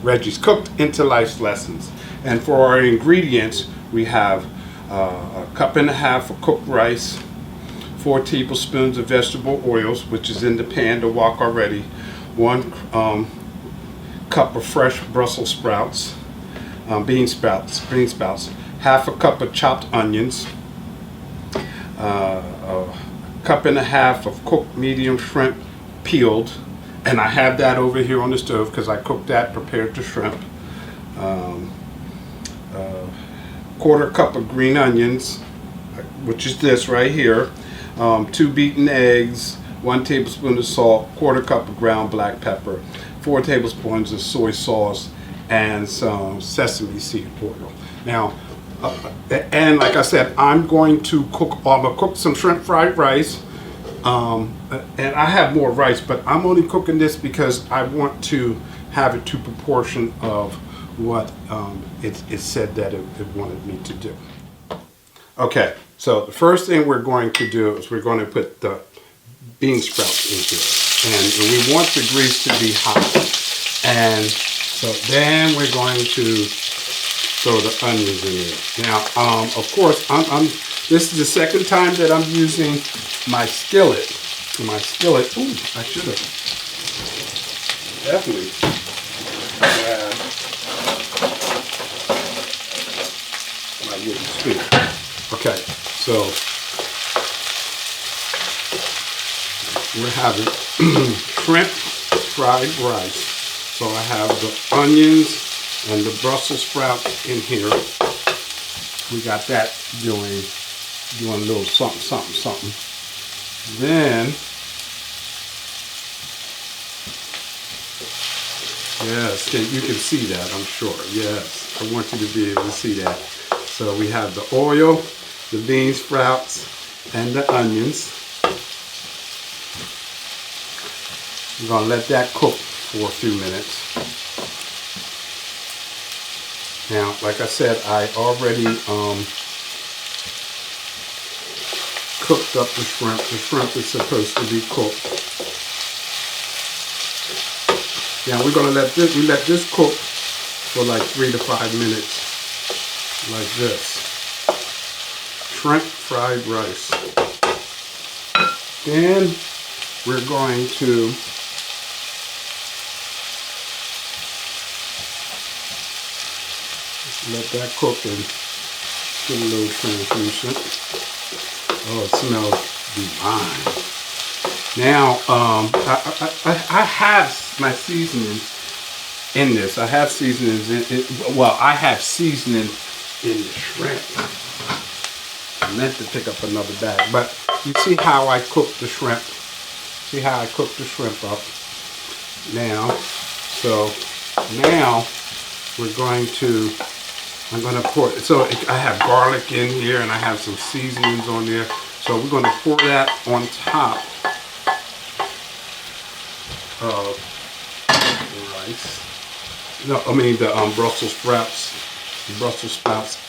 Reggie's Cooked into Life's Lessons. And for our ingredients, we have a cup and a half of cooked rice, 4 tablespoons of vegetable oils, which is in the pan to wok already, 1 cup of fresh Brussels sprouts, bean sprouts, half a cup of chopped onions, a cup and a half of cooked medium shrimp peeled, and I have that over here on the stove because I cooked that, prepared the shrimp. Quarter cup of green onions, which is this right here, 2 beaten eggs, 1 tablespoon of salt, quarter cup of ground black pepper, 4 tablespoons of soy sauce, and some sesame seed oil. Now, and like I said, I'm gonna cook some shrimp fried rice, and I have more rice, but I'm only cooking this because I want to have it to proportion of what it said that it wanted me to do. Okay, so the first thing we're going to do is we're going to put the bean sprouts in here, and we want the grease to be hot. And so then we're going to throw the onions in there. Now, of course, this is the second time that I'm using my skillet. Ooh, I should have definitely grabbed my wooden spoon. Okay, so we're having shrimp fried rice. So I have the onions and the Brussels sprouts in here. We got that doing a little something. Then, yes, you can see that, I'm sure. Yes, I want you to be able to see that. So we have the oil, the bean sprouts, and the onions. I'm gonna let that cook for a few minutes. Now, like I said, I already cooked up the shrimp. The shrimp is supposed to be cooked. Now we're gonna let this cook for like 3 to 5 minutes, like this. Shrimp fried rice. Then we're going to let that cook and get a little translucent. Oh, it smells divine. Now, I have my seasonings in this. I have seasonings in it. Well, I have seasoning in the shrimp. I meant to pick up another bag, but you see how I cook the shrimp? See how I cook the shrimp up? Now, so now we're going to, I'm going to pour, so I have garlic in here and I have some seasonings on there. So we're going to pour that on top of the rice. No, I mean the Brussels sprouts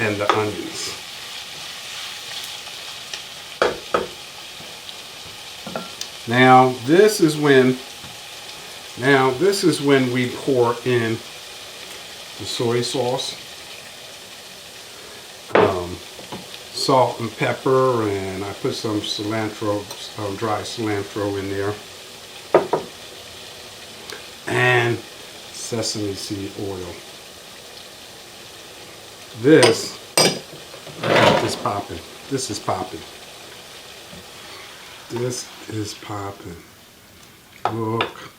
and the onions. Now this is when we pour in the soy sauce, salt and pepper, and I put some cilantro, dry cilantro in there, and sesame seed oil. This is popping. This is popping. This is popping. Look.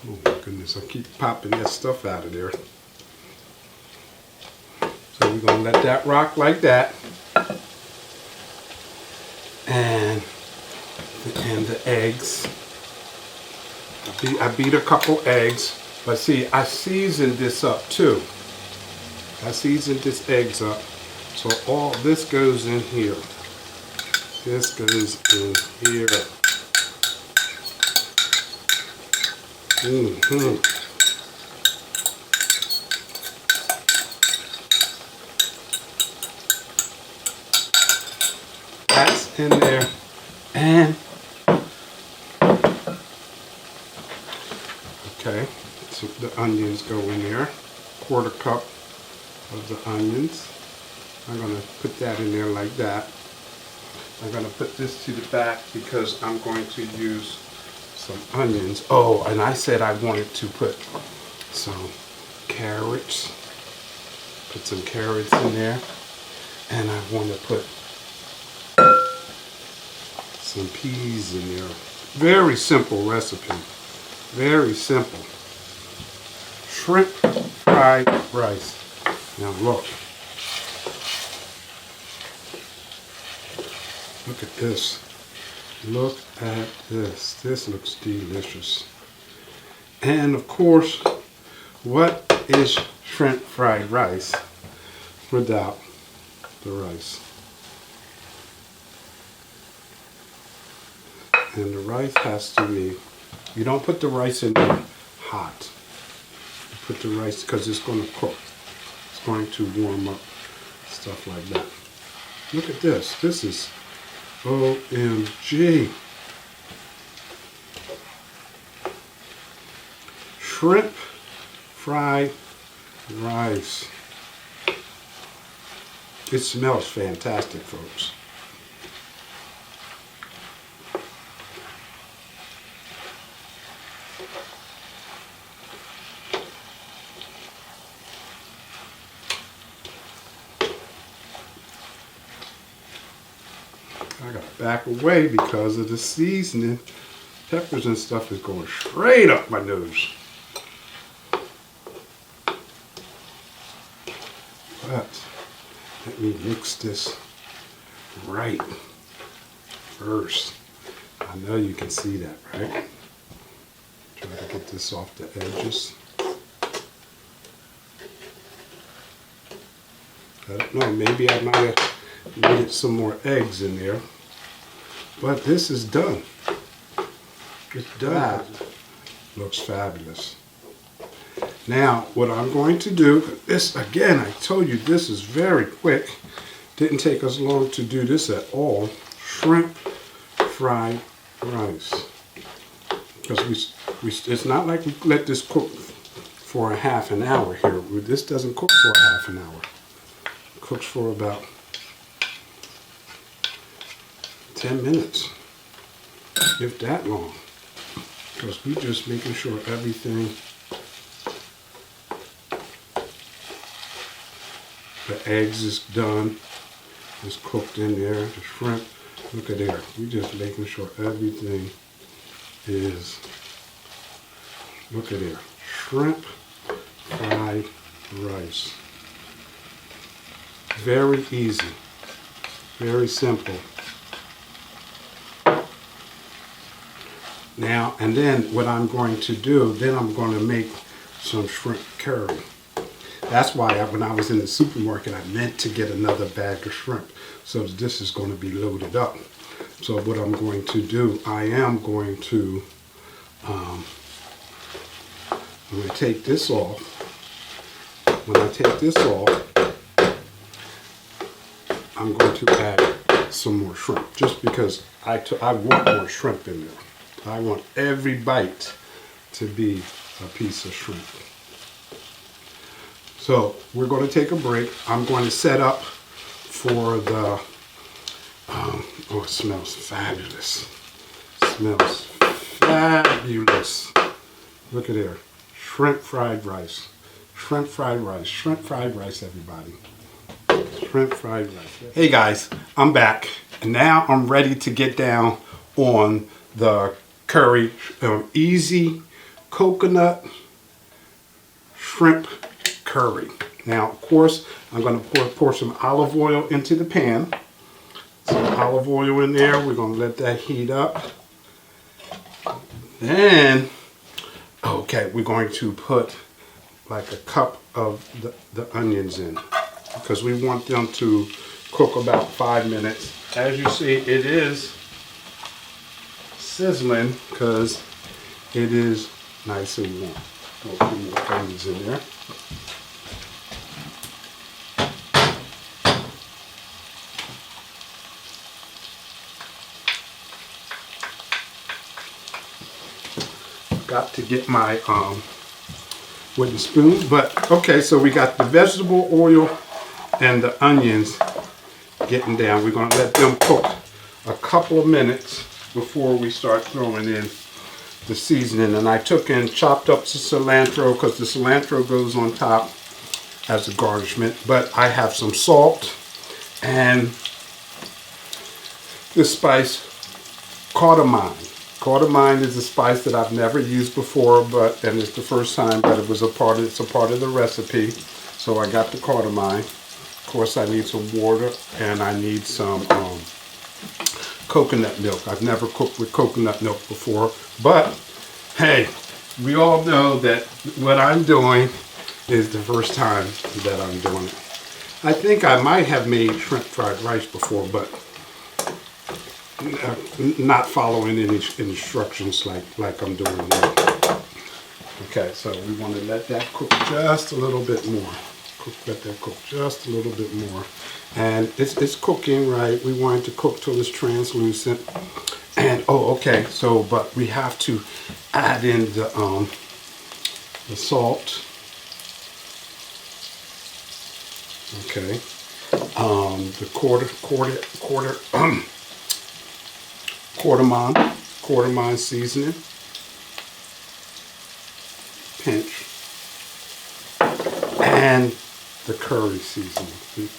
Oh my goodness, I keep popping that stuff out of there. So we're going to let that rock like that. And the eggs. I beat a couple eggs. But see, I seasoned this up too. I seasoned this eggs up. So all this goes in here. This goes in here. That's in there. And Okay, so the onions go in there. 1/4 cup of the onions. I'm going to put that in there like that. I'm going to put this to the back because I'm going to use some onions. Oh, and I said I wanted to put some carrots. Put some carrots in there. And I want to put some peas in there. Very simple recipe. Very simple. Shrimp fried rice. Now look. Look at this. Look at this. This looks delicious. And of course, what is shrimp fried rice without the rice? And the rice has to be, you don't put the rice in there hot. You put the rice because it's going to cook. It's going to warm up, stuff like that. Look at this. This is OMG. Shrimp fried rice. It smells fantastic, folks. I gotta back away because of the seasoning. Peppers and stuff is going straight up my nose. But let me mix this right first. I know you can see that, right? Try to get this off the edges. I don't know, maybe I might have needed some more eggs in there. But this is done. It's done. That looks fabulous. Now, what I'm going to do, this again, I told you this is very quick. Didn't take us long to do this at all. Shrimp fried rice. Because it's not like we let this cook for a half an hour here. This doesn't cook for a half an hour. It cooks for about 10 minutes, if that long. Because we're just making sure everything, the eggs is done, it's cooked in there, the shrimp, look at there. We're just making sure everything is, look at there, shrimp fried rice. Very easy, very simple. Now, and then what I'm going to do, then I'm going to make some shrimp curry. That's why when I was in the supermarket, I meant to get another bag of shrimp. So this is going to be loaded up. So what I'm going to do, I am going to, I'm going to take this off. When I take this off, I'm going to add some more shrimp. Just because I want more shrimp in there. I want every bite to be a piece of shrimp. So we're going to take a break. I'm going to set up for the, oh, it smells fabulous. It smells fabulous. Look at there. Shrimp fried rice. Shrimp fried rice. Shrimp fried rice, everybody. Shrimp fried rice. Hey guys, I'm back. And now I'm ready to get down on the curry, easy coconut shrimp curry. Now, of course, I'm going to pour some olive oil into the pan. Some olive oil in there. We're going to let that heat up. Then, okay, we're going to put like a cup of the onions in because we want them to cook about 5 minutes. As you see, it is sizzling because it is nice and warm. We'll put more onions in there. got to get my wooden spoon. But okay, so we got the vegetable oil and the onions getting down. We're going to let them cook a couple of minutes before we start throwing in the seasoning. And I took and chopped up the cilantro because the cilantro goes on top as a garnishment. But I have some salt and this spice, cardamom. Cardamom is a spice that I've never used before, and it's the first time, but it's a part of the recipe. So I got the cardamom. Of course, I need some water and I need some coconut milk. I've never cooked with coconut milk before, but hey, we all know that what I'm doing is the first time that I'm doing it. I think I might have made shrimp fried rice before, but not following any instructions like I'm doing now. Okay, so we want to let that cook just a little bit more. Let that cook just a little bit more. And it's cooking, right? We want it to cook till it's translucent. And oh, okay. So, but we have to add in the salt. Okay. The cardamom seasoning. Pinch. And the curry seasoning. The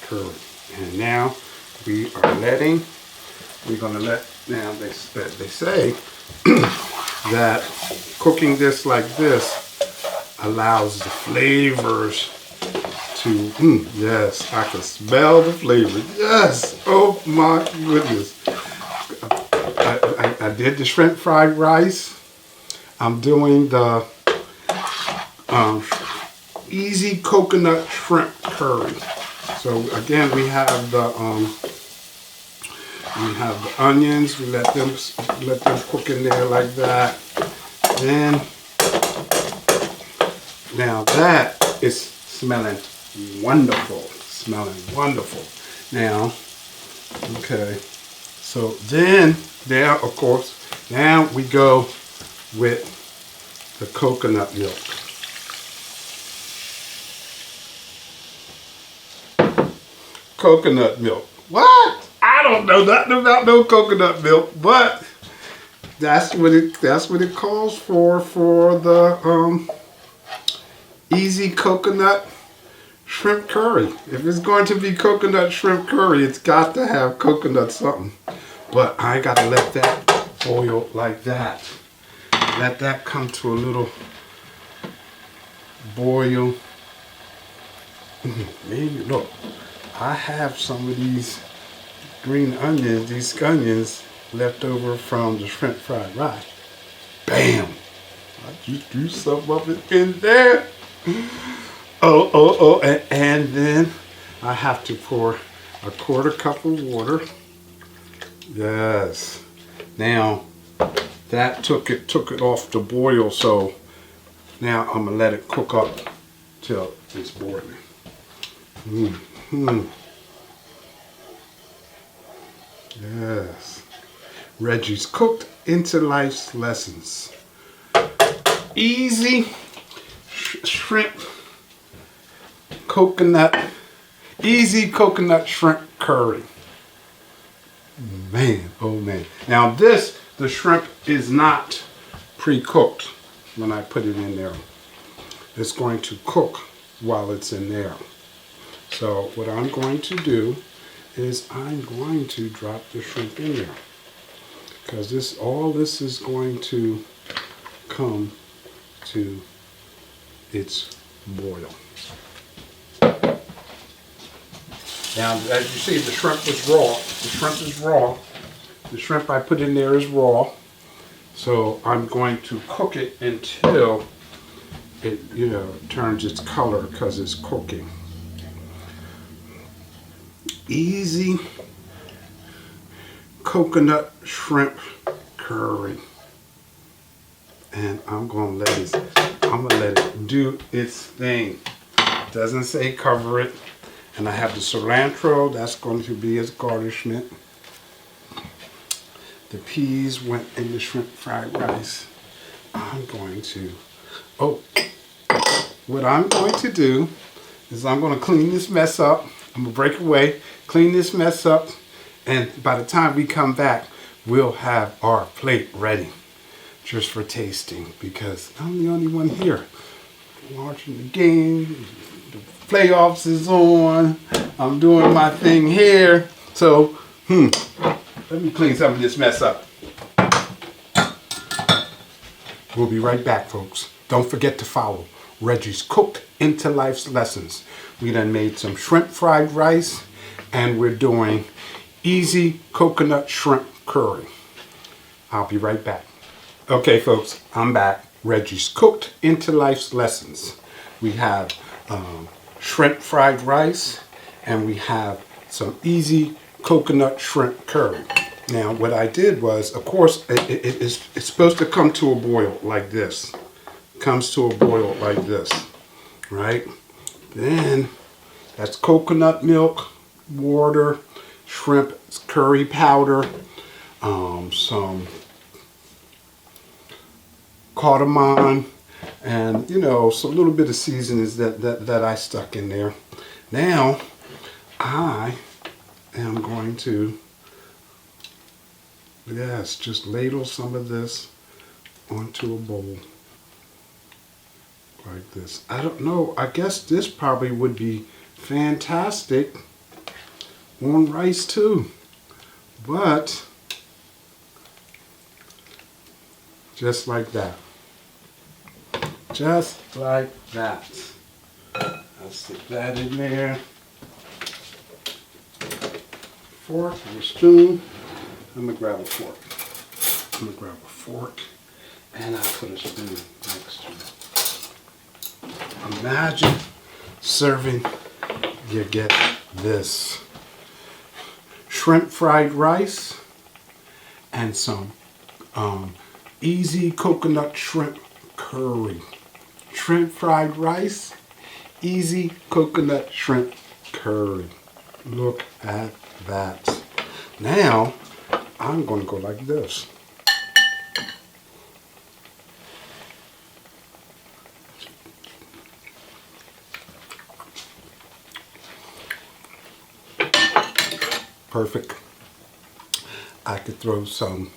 curry. And now we're going to let, now they say that cooking this like this allows the flavors to, yes, I can smell the flavor. Yes, oh my goodness. I did the shrimp fried rice. I'm doing the easy coconut shrimp curry. So again, we have the onions. We let them cook in there like that. Then now that is smelling wonderful. Now, okay. So then there, of course, now we go with the coconut milk. Coconut milk. What? I don't know nothing about no coconut milk, but that's what it calls for the easy coconut shrimp curry. If it's going to be coconut shrimp curry, it's got to have coconut something. But I gotta let that boil like that. Let that come to a little boil. Maybe look. I have some of these green onions, these scallions left over from the shrimp fried rice. Bam! I just threw some of it in there. Oh, and then I have to pour a quarter cup of water. Yes. Now that took it off the boil, so now I'm gonna let it cook up till it's boiling. Yes. Reggie's Cooked into Life's Lessons. Easy shrimp coconut, easy coconut shrimp curry. Man, oh man. Now the shrimp is not pre-cooked when I put it in there. It's going to cook while it's in there. So what I'm going to do is I'm going to drop the shrimp in there, because all this is going to come to its boil. Now, as you see, the shrimp is raw. The shrimp is raw. The shrimp I put in there is raw. So I'm going to cook it until it, turns its color, because it's cooking. Easy coconut shrimp curry. And I'm gonna let it do its thing. It doesn't say cover it. And I have the cilantro, that's going to be its garnishment. The peas went in the shrimp fried rice. I'm going to, what I'm going to do is I'm going to clean this mess up. I'm going to break away, clean this mess up, and by the time we come back, we'll have our plate ready just for tasting, because I'm the only one here watching the game. The playoffs is on. I'm doing my thing here. So, let me clean some of this mess up. We'll be right back, folks. Don't forget to follow Reggie's Cooked into Life's Lessons. We done made some shrimp fried rice, and we're doing easy coconut shrimp curry. I'll be right back. Okay, folks, I'm back. Reggie's Cooked into Life's Lessons. We have shrimp fried rice, and we have some easy coconut shrimp curry. Now, what I did was, of course, it's supposed to come to a boil like this. Comes to a boil like this, right? Then, that's coconut milk, water, shrimp curry powder, some cardamom, and, some little bit of seasonings that I stuck in there. Now, I am going to, just ladle some of this onto a bowl like this. I don't know, I guess this probably would be fantastic on rice too, but just like that. Just like that. I'll stick that in there. Fork and a spoon. I'm going to grab a fork. And I'll put a spoon next to it. Imagine serving, you get this shrimp fried rice and some easy coconut shrimp curry. Shrimp fried rice, easy coconut shrimp curry. Look at that. Now, I'm going to go like this. Perfect. I could throw some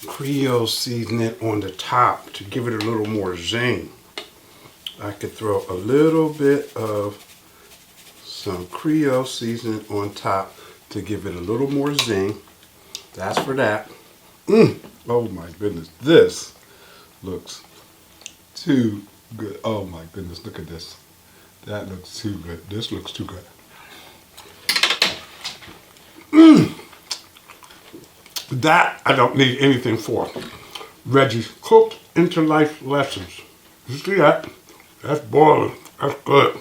Creole seasoning on the top to give it a little more zing. I could throw a little bit of some Creole seasoning on top to give it a little more zing. That's for that. Oh my goodness, this looks too good. Oh my goodness, look at this. That looks too good. This looks too good. That I don't need anything for. Reggie's Cooked into Life Lessons. You see that? That's boiling. That's good.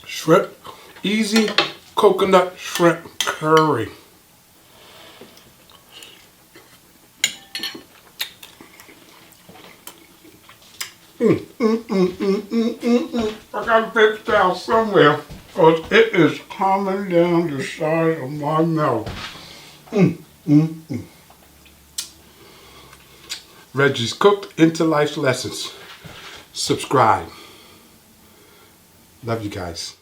Shrimp, easy coconut shrimp curry. I gotta take it out somewhere, because it is coming down the side of my mouth. Reggie's Cooked into Life's Lessons. Subscribe. Love you guys.